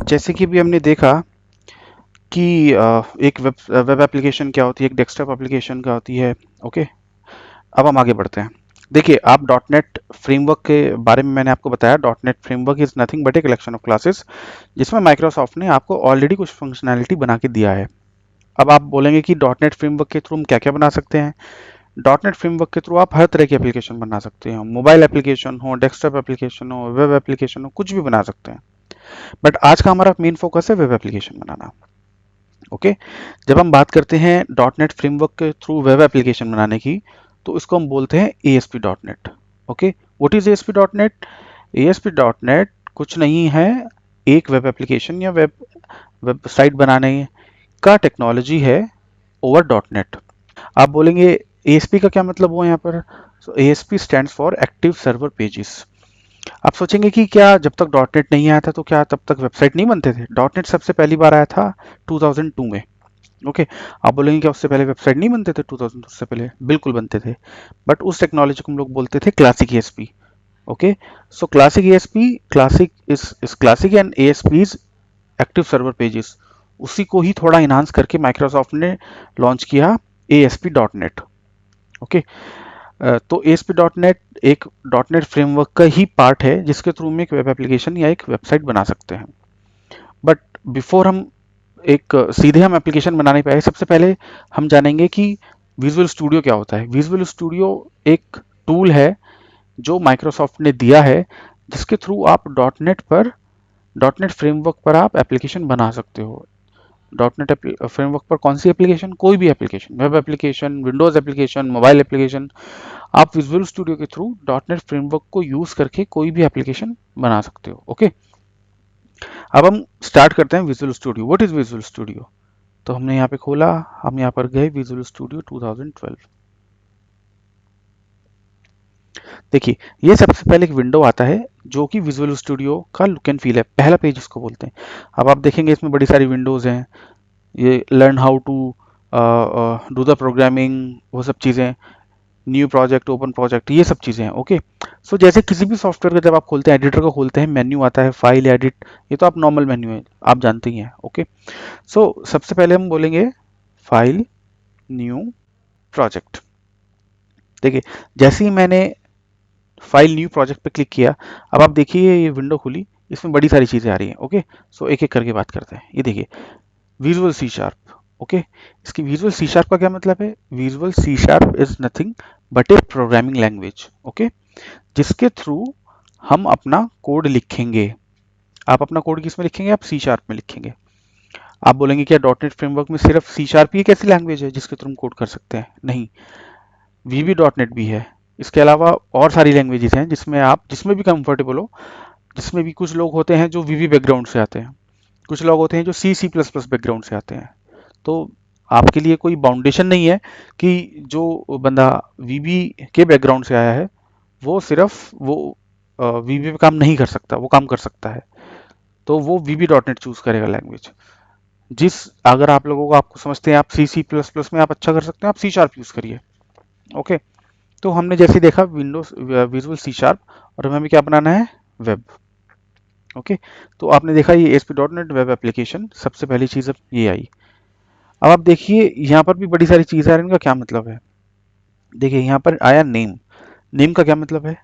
जैसे कि अभी हमने देखा कि एक वेब एप्लीकेशन क्या होती है, एक डेस्कटॉप एप्लीकेशन क्या होती है। ओके, अब हम आगे बढ़ते हैं। देखिए, आप डॉट नेट फ्रेमवर्क के बारे में मैंने आपको बताया। Dot net framework is nothing but a collection of classes जिसमें माइक्रोसॉफ्ट ने आपको ऑलरेडी कुछ फंक्शनैलिटी बना के दिया है। अब आप बोलेंगे कि डॉट नेट फ्रेमवर्क के थ्रू हम क्या क्या बना सकते हैं। डॉट नेट फ्रेमवर्क के थ्रू आप हर तरह की एप्लीकेशन बना सकते हैं, मोबाइल एप्लीकेशन हो, डेस्कटॉप एप्लीकेशन हो, वेब एप्लीकेशन हो, कुछ भी बना सकते हैं। बट आज का हमारा मेन फोकस है वेब एप्लीकेशन बनाना। ओके, जब हम बात करते हैं डॉट नेट फ्रेमवर्क के थ्रू वेब एप्लीकेशन बनाने की, तो इसको हम बोलते हैं ASP dot net. Okay, what is ASP dot net? ASP dot net कुछ नहीं है, एक वेब एप्लीकेशन या वेबसाइट बनाने का टेक्नोलॉजी है ओवर डॉट नेट। आप बोलेंगे ASP का क्या मतलब हुआ यहाँ पर? सो ASP stands for active server pages. आप सोचेंगे कि क्या जब तक डॉट नेट नहीं आया था तो क्या तब तक वेबसाइट नहीं बनते थे? डॉट नेट सबसे पहली बार आया था 2002 में। ओके, आप बोलेंगे क्या उससे पहले वेबसाइट नहीं बनते थे? 2002 से पहले बिल्कुल बनते थे, बट उस टेक्नोलॉजी को हम लोग बोलते थे classic ASP। Okay, so classic ASP, classic is classic and ASP is active server pages. उसी को ही थोड़ा इनहांस करके माइक्रोसॉफ्ट ने लॉन्च किया ASP डॉट नेट। ओके, तो ASP डॉट नेट एक डॉट नेट फ्रेमवर्क का ही पार्ट है जिसके थ्रू हम एक वेब एप्लीकेशन या एक वेबसाइट बना सकते हैं। बट बिफोर हम एक सीधे हम एप्लीकेशन बनाने पे आए, सबसे पहले हम जानेंगे कि विजुअल स्टूडियो क्या होता है। विजुअल स्टूडियो एक टूल है जो माइक्रोसॉफ्ट ने दिया है, जिसके थ्रू आप डॉट नेट फ्रेमवर्क पर आप एप्लीकेशन बना सकते हो। डॉट नेट फ्रेमवर्क पर कौन सी एप्लीकेशन? कोई भी application, web application, Windows application, mobile application, आप विजुअल स्टूडियो के थ्रू डॉट नेट फ्रेमवर्क को यूज करके कोई भी एप्लीकेशन बना सकते हो। ओके, अब हम स्टार्ट करते हैं visual studio. What is visual studio? तो हमने यहाँ पे खोला, हम यहाँ पर गए विजुअल स्टूडियो 2012। देखिए, ये सबसे पहले एक विंडो आता है जो कि विजुअल स्टूडियो का लुक एंड फील है, पहला पेज इसको बोलते हैं। अब आप देखेंगे इसमें बड़ी सारी विंडोज हैं, ये learn how to do the programming, वो सब चीज़ें, न्यू प्रोजेक्ट, ओपन प्रोजेक्ट, ये सब चीज़ें हैं। ओके, सो जैसे किसी भी सॉफ्टवेयर का जब आप खोलते हैं, एडिटर को खोलते हैं, मेन्यू आता है, फाइल, एडिट, ये तो आप नॉर्मल मेन्यू है, आप जानते ही हैं। ओके, सो सबसे पहले हम बोलेंगे फाइल, न्यू, प्रोजेक्ट। देखिए, जैसे ही मैंने फाइल न्यू प्रोजेक्ट पे क्लिक किया, अब आप देखिए ये विंडो खुली, इसमें बड़ी सारी चीज़ें आ रही हैं। ओके, सो एक एक करके बात करते हैं। ये देखिए, विजुअल सी शार्प। ओके, इसकी विजुअल सी शार्प का क्या मतलब है? Visual C sharp is nothing but a programming language. Okay, जिसके थ्रू हम अपना कोड लिखेंगे। आप अपना कोड किस में लिखेंगे? आप सी शार्प में लिखेंगे। आप बोलेंगे क्या डॉट नेट फ्रेमवर्क में सिर्फ सी शार्प ही एक ऐसी लैंग्वेज है जिसके थ्रू हम कोड कर सकते हैं? नहीं, VB डॉट नेट भी है। इसके अलावा और सारी लैंग्वेजेस हैं जिसमें आप जिसमें भी कंफर्टेबल हो, जिसमें भी कुछ लोग होते हैं जो VB बैकग्राउंड से आते हैं, कुछ लोग होते हैं जो C++ बैकग्राउंड से आते हैं। तो आपके लिए कोई बाउंडेशन नहीं है कि जो बंदा VB के बैकग्राउंड से आया है वो सिर्फ वो VB पे काम नहीं कर सकता, वो काम कर सकता है, तो वो VB डॉट नेट चूज करेगा लैंग्वेज। जिस अगर आप लोगों को आपको समझते हैं आप C++ में आप अच्छा कर सकते हैं, आप सी शार्प यूज करिए। ओके, तो हमने जैसे देखा विंडोज विजुअल सी शार्प, और हमें क्या बनाना है? वेब। ओके, तो आपने देखा ये ASP dot net web application, सबसे पहली चीज अब ये आई। अब आप देखिए यहाँ पर भी बड़ी सारी चीजें आ रही हैं, इनका क्या मतलब है? देखिए यहाँ पर आया नेम। नेम का क्या मतलब है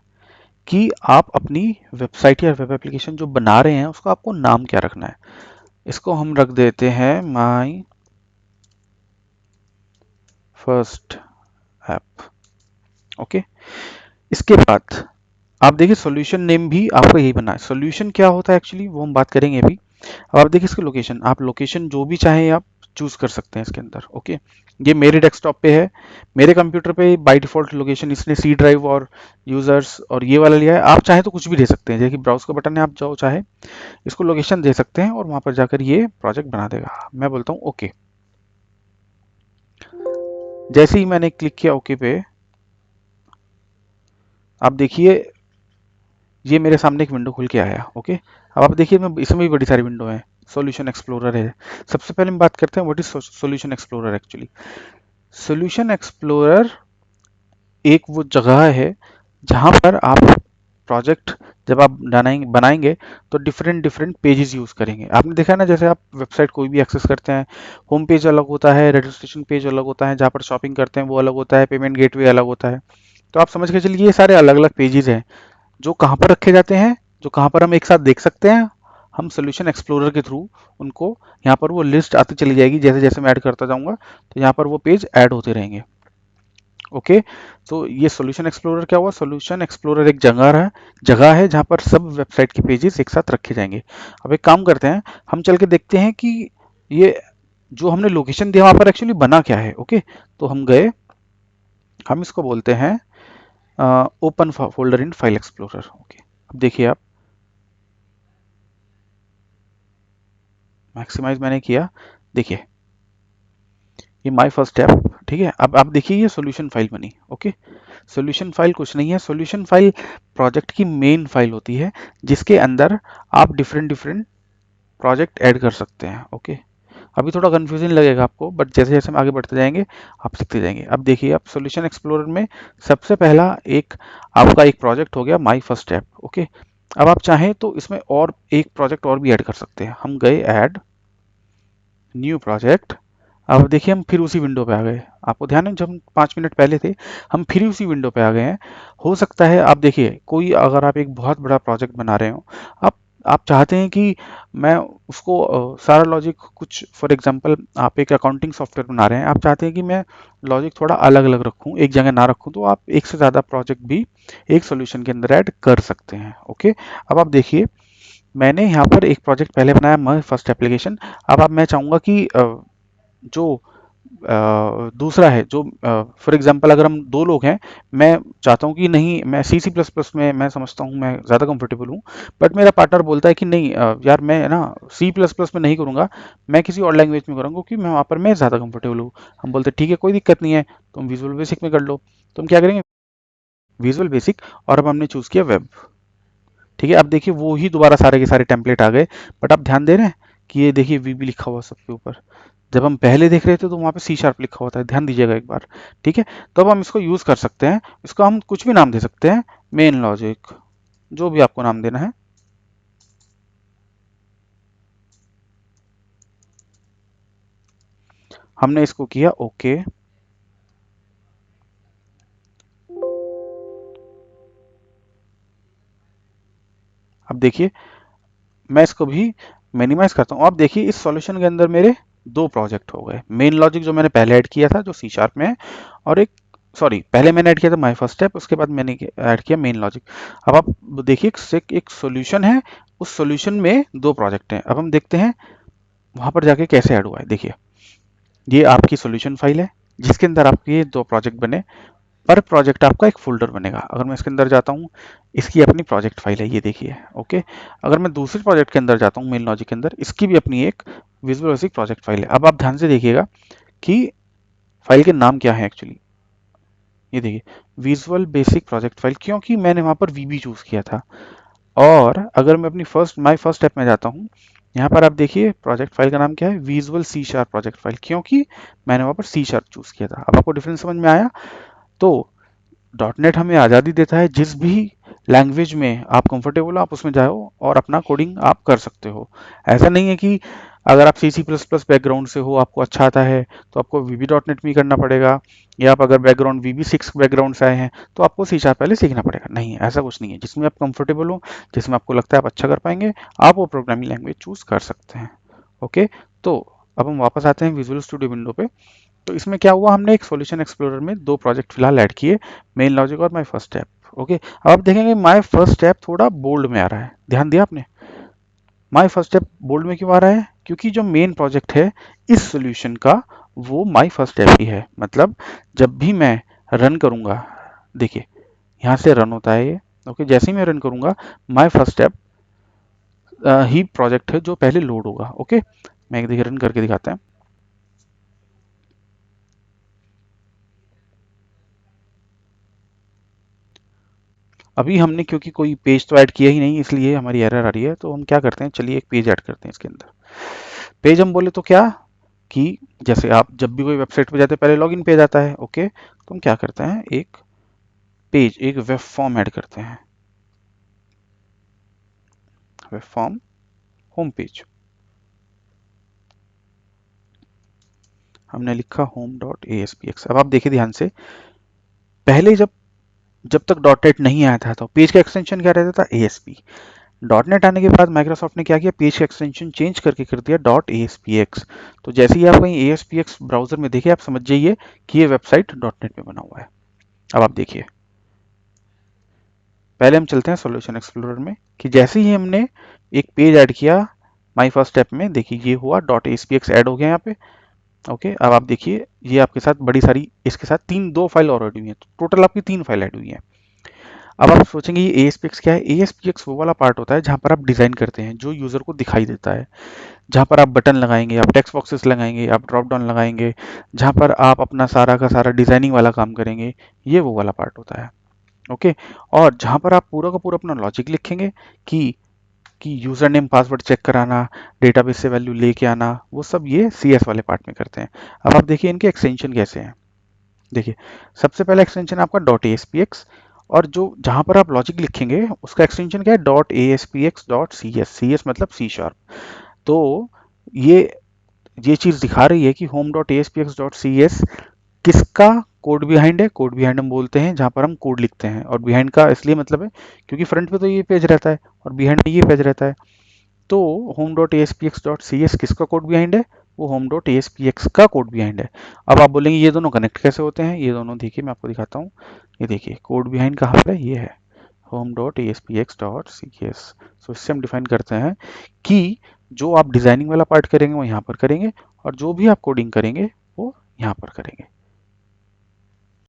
कि आप अपनी वेबसाइट या वेब एप्लीकेशन जो बना रहे हैं उसका आपको नाम क्या रखना है। इसको हम रख देते हैं माई फर्स्ट ऐप। ओके, इसके बाद आप देखिए सॉल्यूशन नेम भी आपका यही बना है। सॉल्यूशन क्या होता है एक्चुअली वो हम बात करेंगे अभी। अब आप देखिए इसकी लोकेशन, आप लोकेशन जो भी चाहें आप चूज कर सकते हैं इसके अंदर। ओके, ये मेरे डेस्कटॉप पे है, मेरे कंप्यूटर पे बाय डिफॉल्ट लोकेशन इसने C ड्राइव और यूजर्स और ये वाला लिया है। आप चाहे तो कुछ भी दे सकते हैं, जैसे कि ब्राउज का बटन है, आप जो चाहे इसको लोकेशन दे सकते हैं और वहां पर जाकर ये प्रोजेक्ट बना देगा। मैं बोलता हूँ ओके। जैसे ही मैंने क्लिक किया ओके पे, आप देखिए ये मेरे सामने एक विंडो खुल के आया। ओके, अब आप देखिए इसमें भी बड़ी सारी विंडो है, सॉल्यूशन एक्सप्लोरर है। सबसे पहले हम बात करते हैं what is solution explorer actually. Solution explorer एक वो जगह है जहां पर आप प्रोजेक्ट जब आप बनाएंगे तो डिफरेंट डिफरेंट पेजेस यूज़ करेंगे। आपने देखा है ना, जैसे आप वेबसाइट कोई भी एक्सेस करते हैं, होम पेज अलग होता है, रजिस्ट्रेशन पेज अलग होता है, जहाँ पर शॉपिंग करते हैं वो अलग होता है, पेमेंट गेटवे अलग होता है। तो आप समझ के चलिए ये सारे अलग अलग पेजेस हैं जो कहाँ पर रखे जाते हैं, जो कहाँ पर हम एक साथ देख सकते हैं। हम सोल्यूशन एक्सप्लोरर के थ्रू उनको यहाँ पर वो लिस्ट आती चली जाएगी, जैसे जैसे मैं ऐड करता जाऊँगा तो यहाँ पर वो पेज ऐड होते रहेंगे। ओके, तो ये सोल्यूशन एक्सप्लोरर क्या हुआ? सोल्यूशन एक्सप्लोरर एक जगह है जहाँ पर सब वेबसाइट के पेजेस एक साथ रखे जाएंगे। अब एक काम करते हैं, हम चल के देखते हैं कि ये जो हमने लोकेशन दिया वहाँ पर एक्चुअली बना क्या है। ओके, तो हम गए, हम इसको बोलते हैं open folder in file explorer. Okay, अब देखिए आप, मैक्सिमाइज मैंने किया, देखिए ये माय फर्स्ट स्टेप। ठीक है, अब आप देखिए ये सॉल्यूशन फाइल बनी। ओके, सॉल्यूशन फाइल कुछ नहीं है, सॉल्यूशन फाइल प्रोजेक्ट की मेन फाइल होती है जिसके अंदर आप डिफरेंट डिफरेंट प्रोजेक्ट ऐड कर सकते हैं। ओके, अभी थोड़ा कंफ्यूजन लगेगा आपको, बट जैसे जैसे हम आगे बढ़ते जाएंगे आप सीखते जाएंगे। अब देखिए, आप सॉल्यूशन एक्सप्लोरर में सबसे पहला एक आपका एक प्रोजेक्ट हो गया माय फर्स्ट स्टेप। ओके, अब आप चाहें तो इसमें और एक प्रोजेक्ट और भी ऐड कर सकते हैं। हम गए ऐड न्यू प्रोजेक्ट। अब देखिए हम फिर उसी विंडो पे आ गए। आपको ध्यान है जब हम 5 मिनट पहले थे, हम फिर उसी विंडो पे आ गए हैं। हो सकता है आप देखिए, कोई अगर आप एक बहुत बड़ा प्रोजेक्ट बना रहे हो, आप आप चाहते हैं कि मैं उसको सारा लॉजिक कुछ, फॉर एग्जांपल आप एक अकाउंटिंग सॉफ्टवेयर बना रहे हैं, आप चाहते हैं कि मैं लॉजिक थोड़ा अलग अलग रखूं, एक जगह ना रखूं, तो आप एक से ज़्यादा प्रोजेक्ट भी एक सोल्यूशन के अंदर ऐड कर सकते हैं। ओके, अब आप देखिए मैंने यहाँ पर एक प्रोजेक्ट पहले बनाया, मैं फर्स्ट एप्लीकेशन। अब मैं चाहूँगा कि जो दूसरा है, जो फॉर एग्जांपल अगर हम दो लोग हैं, मैं चाहता हूँ कि नहीं, मैं सी सी प्लस प्लस में मैं समझता हूँ मैं ज़्यादा कंफर्टेबल हूँ, बट मेरा पार्टनर बोलता है कि नहीं यार मैं ना सी प्लस प्लस में नहीं करूँगा, मैं किसी और लैंग्वेज में करूँगा क्योंकि मैं वहाँ पर मैं ज़्यादा कंफर्टेबल हूँ। हम बोलते हैं ठीक है, कोई दिक्कत नहीं है, तुम विजुअल बेसिक में कर लो। तो हम क्या करेंगे, विजुअल बेसिक, और अब हमने चूज़ किया वेब। ठीक है, अब देखिए वो ही दोबारा सारे के सारे टेम्पलेट आ गए, बट आप ध्यान दे रहे हैं कि ये देखिए वी भी लिखा हुआ सबके ऊपर। जब हम पहले देख रहे थे तो वहाँ पे सी शार्प लिखा होता है, ध्यान दीजिएगा एक बार। ठीक है, तो अब हम इसको यूज़ कर सकते हैं, इसको हम कुछ भी नाम दे सकते हैं, मेन लॉजिक, जो भी आपको नाम देना है। हमने इसको किया ओके। अब देखिए मैं इसको भी मिनिमाइज करता हूँ। अब देखिए इस सॉल्यूशन के अंदर मेरे दो प्रोजेक्ट हो गए, मेन लॉजिक जो मैंने पहले ऐड किया था जो सी शार्प में है, और एक, सॉरी पहले मैंने ऐड किया था माय फर्स्ट स्टेप, उसके बाद मैंने ऐड किया मेन लॉजिक। अब आप देखिए एक सॉल्यूशन है, उस सॉल्यूशन में दो प्रोजेक्ट हैं। अब हम देखते हैं वहां पर जाके कैसे ऐड हुआ है। देखिए ये आपकी सॉल्यूशन फाइल है जिसके अंदर आपके ये दो प्रोजेक्ट बने, पर प्रोजेक्ट आपका एक फोल्डर बनेगा। अगर मैं इसके अंदर जाता हूँ, इसकी अपनी प्रोजेक्ट फाइल है ये देखिए। ओके, अगर मैं दूसरे प्रोजेक्ट के अंदर जाता हूँ मेन लॉजिक के अंदर, इसकी भी अपनी एक विजुअल बेसिक प्रोजेक्ट फाइल है। अब आप ध्यान से देखिएगा कि फाइल के नाम क्या है एक्चुअली, ये देखिए विजुअल बेसिक प्रोजेक्ट फाइल, क्योंकि मैंने वहां पर वीबी चूज किया था। और अगर मैं अपनी माय फर्स्ट स्टेप में जाता हूँ, यहाँ पर आप देखिए प्रोजेक्ट फाइल का नाम क्या है, Visual C sharp project file, क्योंकि मैंने वहां पर सी शार्प चूज किया था। अब आपको डिफरेंस समझ में आया? तो डॉट नेट हमें आज़ादी देता है, जिस भी लैंग्वेज में आप कंफर्टेबल हो आप उसमें जाओ और अपना कोडिंग आप कर सकते हो। ऐसा नहीं है कि अगर आप सी सी प्लस प्लस बैकग्राउंड से हो, आपको अच्छा आता है, तो आपको वी बी डॉट नेट में ही करना पड़ेगा, या आप अगर background V B six background से आए हैं तो आपको सी शार्प पहले सीखना पड़ेगा। नहीं, ऐसा कुछ नहीं है, जिसमें आप कंफर्टेबल हो, जिसमें आपको लगता है आप अच्छा कर पाएंगे, आप वो प्रोग्रामिंग लैंग्वेज चूज कर सकते हैं। ओके, तो अब हम वापस आते हैं विजुअल स्टूडियो विंडो पे। तो इसमें क्या हुआ, हमने एक सॉल्यूशन एक्सप्लोरर में दो प्रोजेक्ट फिलहाल ऐड किए, मेन लॉजिक और माय फर्स्ट स्टेप। ओके, अब आप देखेंगे माय फर्स्ट स्टेप थोड़ा बोल्ड में आ रहा है, ध्यान दिया आपने? माय फर्स्ट स्टेप बोल्ड में क्यों आ रहा है? क्योंकि जो मेन प्रोजेक्ट है इस सॉल्यूशन का, वो माय फर्स्ट स्टेप ही है। मतलब जब भी मैं रन करूंगा, देखिए यहाँ से रन होता है ये। ओके, जैसे ही मैं रन करूंगा, my first step he project है जो पहले लोड होगा। ओके, मैं एक देखिए रन करके दिखाते हैं। अभी हमने क्योंकि कोई पेज तो ऐड किया ही नहीं, इसलिए हमारी एरर आ रही है। तो हम क्या करते हैं, चलिए एक पेज ऐड करते हैं इसके अंदर। पेज हम बोले तो क्या, कि जैसे आप जब भी कोई वेबसाइट पे जाते हैं पहले लॉगिन पेज आता है। ओके, तो हम क्या करते हैं, एक पेज, एक वेब फॉर्म ऐड करते हैं। पे फॉर्म होम पेज, हमने लिखा home.aspx। अब आप देखिए ध्यान से, पहले जब जब तक डॉट नेट नहीं आया था तो पेज का एक्सटेंशन क्या रहता था, ASP। डॉट नेट आने के बाद माइक्रोसॉफ्ट ने क्या किया, पेज का एक्सटेंशन चेंज करके कर दिया .aspx। तो जैसे ही आप कहीं ASPX ब्राउजर में देखें, आप समझ जाइए कि ये वेबसाइट डॉट नेट में बना हुआ है। अब आप देखिए, पहले हम चलते हैं सॉल्यूशन एक्सप्लोरर में, कि जैसे ही हमने एक पेज ऐड किया माई फर्स्ट स्टेप में, देखिए ये हुआ .aspx ऐड हो गया यहाँ पे। ओके, अब आप देखिए ये आपके साथ बड़ी सारी, इसके साथ दो फाइल और ऐड हुई हैं, टोटल आपकी 3 फाइल ऐड हुई हैं। अब आप सोचेंगे ये ASPX क्या है। ASPX वो वाला पार्ट होता है जहाँ पर आप डिज़ाइन करते हैं, जो यूज़र को दिखाई देता है, जहाँ पर आप बटन लगाएंगे, आप टेक्स्ट बॉक्सेस लगाएंगे, आप ड्रॉप डाउन लगाएंगे, जहाँ पर आप अपना सारा का सारा डिज़ाइनिंग वाला काम करेंगे, ये वो वाला पार्ट होता है। ओके, और जहाँ पर आप पूरा का पूरा अपना लॉजिक लिखेंगे कि यूज़र नेम पासवर्ड चेक कराना, डेटाबेस से वैल्यू लेके आना, वो सब ये CS वाले पार्ट में करते हैं। अब आप देखिए इनके एक्सटेंशन कैसे हैं। देखिए, सबसे पहला एक्सटेंशन आपका .aspx, और जो जहाँ पर आप लॉजिक लिखेंगे उसका एक्सटेंशन क्या है, .aspx.cs। CS मतलब C#। तो ये ये चीज़ दिखा रही है कि home.aspx.cs किसका कोड बिहाइंड है। कोड बिहाइंड हम बोलते हैं जहाँ पर हम कोड लिखते हैं, और बिहाइंड का इसलिए मतलब है क्योंकि फ्रंट पे तो ये पेज रहता है और बिहाइंड में ये पेज रहता है। तो home.aspx.cs किसका कोड बिहाइंड है, वो home.aspx का कोड बिहाइंड है। अब आप बोलेंगे ये दोनों कनेक्ट कैसे होते हैं, ये दोनों देखिए मैं आपको दिखाता हूँ। ये देखिए कोड बिहाइंड कहाँ पर है, ये है home.aspx.cs। सो इससे हम डिफाइन करते हैं कि जो आप डिजाइनिंग वाला पार्ट करेंगे वो यहाँ पर करेंगे, और जो भी आप कोडिंग करेंगे वो यहाँ पर करेंगे।